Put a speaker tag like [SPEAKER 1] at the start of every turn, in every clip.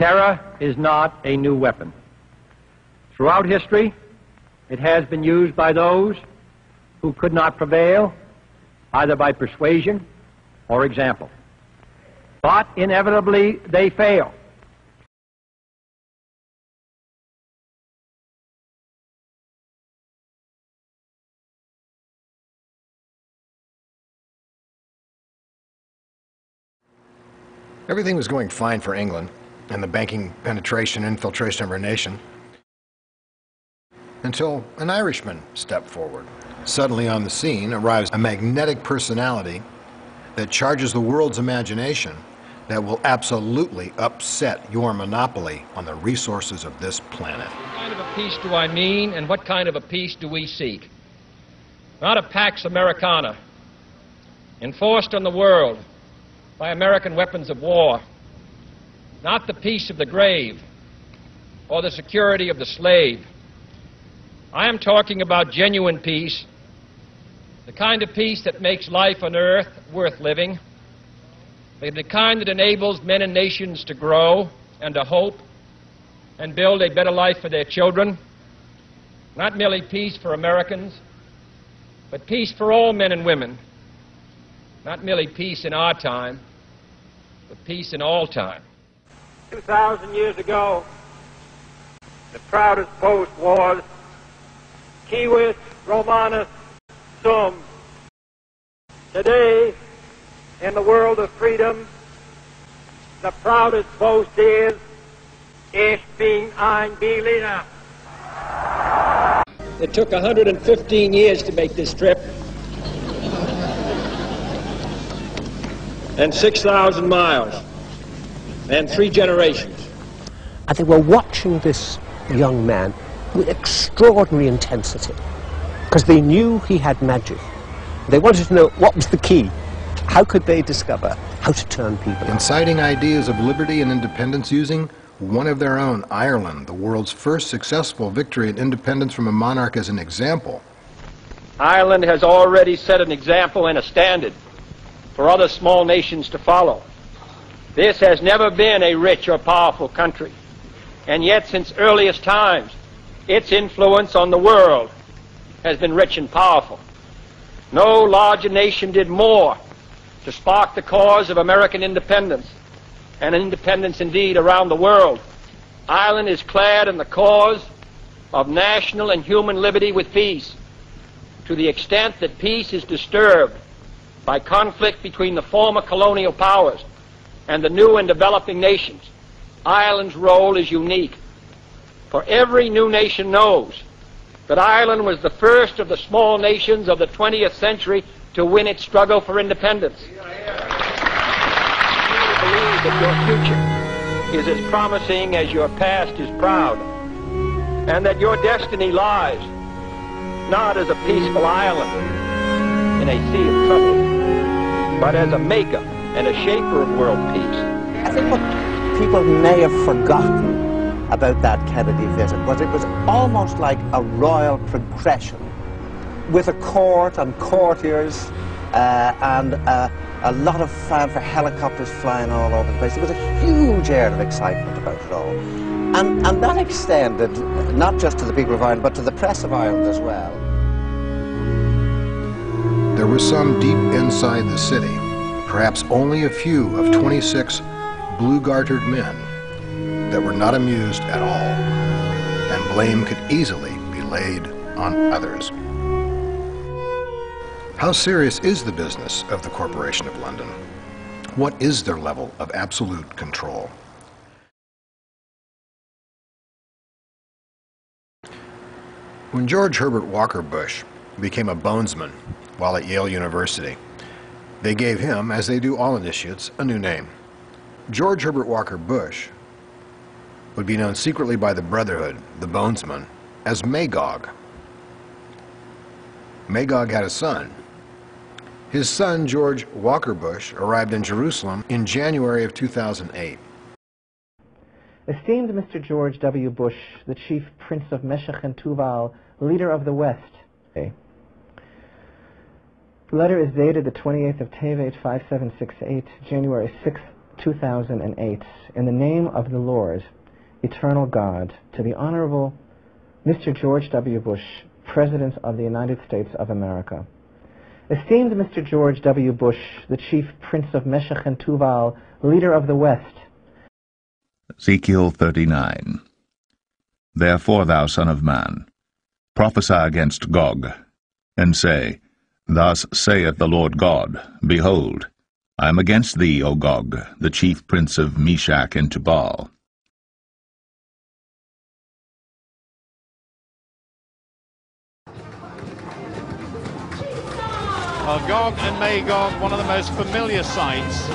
[SPEAKER 1] Terror is not a new weapon. Throughout history, it has been used by those who could not prevail either by persuasion or example. But inevitably, they fail.
[SPEAKER 2] Everything was going fine for England and the banking penetration and infiltration of our nation until an Irishman stepped forward. Suddenly on the scene arrives a magnetic personality that charges the world's imagination that will absolutely upset your monopoly on the resources of this planet.
[SPEAKER 3] What kind of a peace do I mean, and what kind of a peace do we seek? Not a Pax Americana, enforced on the world by American weapons of war, not the peace of the grave or the security of the slave. I am talking about genuine peace, the kind of peace that makes life on earth worth living, the kind that enables men and nations to grow and to hope and build a better life for their children. Not merely peace for Americans, but peace for all men and women. Not merely peace in our time, but peace in all time.
[SPEAKER 1] 2,000 years ago, the proudest boast was Civis Romanus Sum. Today, in the world of freedom, the proudest boast is Ich bin ein Berliner.
[SPEAKER 3] It took 115 years to make this trip, and 6,000 miles, and 3 generations.
[SPEAKER 4] And they were watching this young man with extraordinary intensity, because they knew he had magic. They wanted to know what was the key. How could they discover how to turn people?
[SPEAKER 2] Inciting ideas of liberty and independence using one of their own, Ireland, the world's first successful victory in independence from a monarch, as an example.
[SPEAKER 1] Ireland has already set an example and a standard for other small nations to follow. This has never been a rich or powerful country, and yet since earliest times, its influence on the world has been rich and powerful. No larger nation did more to spark the cause of American independence, and independence indeed around the world. Ireland is clad in the cause of national and human liberty with peace, to the extent that peace is disturbed by conflict between the former colonial powers and the new and developing nations. Ireland's role is unique, for every new nation knows that Ireland was the first of the small nations of the 20th century to win its struggle for independence. I believe that your future is as promising as your past is proud, and that your destiny lies not as a peaceful island in a sea of trouble, but as a maker and a shaper of world peace.
[SPEAKER 4] I think what people may have forgotten about that Kennedy visit was it was almost like a royal progression, with a court and courtiers and a lot of fanfare, helicopters flying all over the place. There was a huge air of excitement about it all. And that extended not just to the people of Ireland, but to the press of Ireland as well.
[SPEAKER 2] There was some deep inside the city, perhaps only a few of 26 blue-gartered men that were not amused at all, and blame could easily be laid on others. How serious is the business of the Corporation of London? What is their level of absolute control? When George Herbert Walker Bush became a bonesman while at Yale University, they gave him, as they do all initiates, a new name. George Herbert Walker Bush would be known secretly by the Brotherhood, the Bonesmen, as MAGOG. MAGOG had a son. His son, George Walker Bush, arrived in Jerusalem in January of 2008.
[SPEAKER 5] Esteemed Mr. George W. Bush, the chief prince of Meshech and Tuval, leader of the West. The letter is dated the 28th of Tevet, 5768, January 6th, 2008, in the name of the Lord, eternal God, to the Honorable Mr. George W. Bush, President of the United States of America. Esteemed Mr. George W. Bush, the Chief Prince of Meshech and Tuval, Leader of the West.
[SPEAKER 6] Ezekiel 39. Therefore, thou son of man, prophesy against Gog, and say, Thus saith the Lord God, Behold, I am against thee, O Gog, the chief prince of Meshech and Tubal.
[SPEAKER 7] Well, GOG and MAGOG, one of the most familiar sights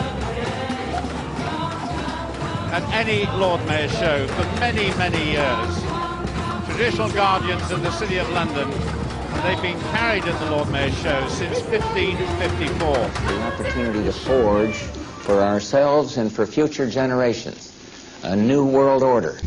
[SPEAKER 7] at any Lord Mayor's show for many, many years. Traditional guardians of the City of London, and they've been carried at the Lord Mayor's show since 1554.
[SPEAKER 8] An opportunity to forge for ourselves and for future generations a new world order.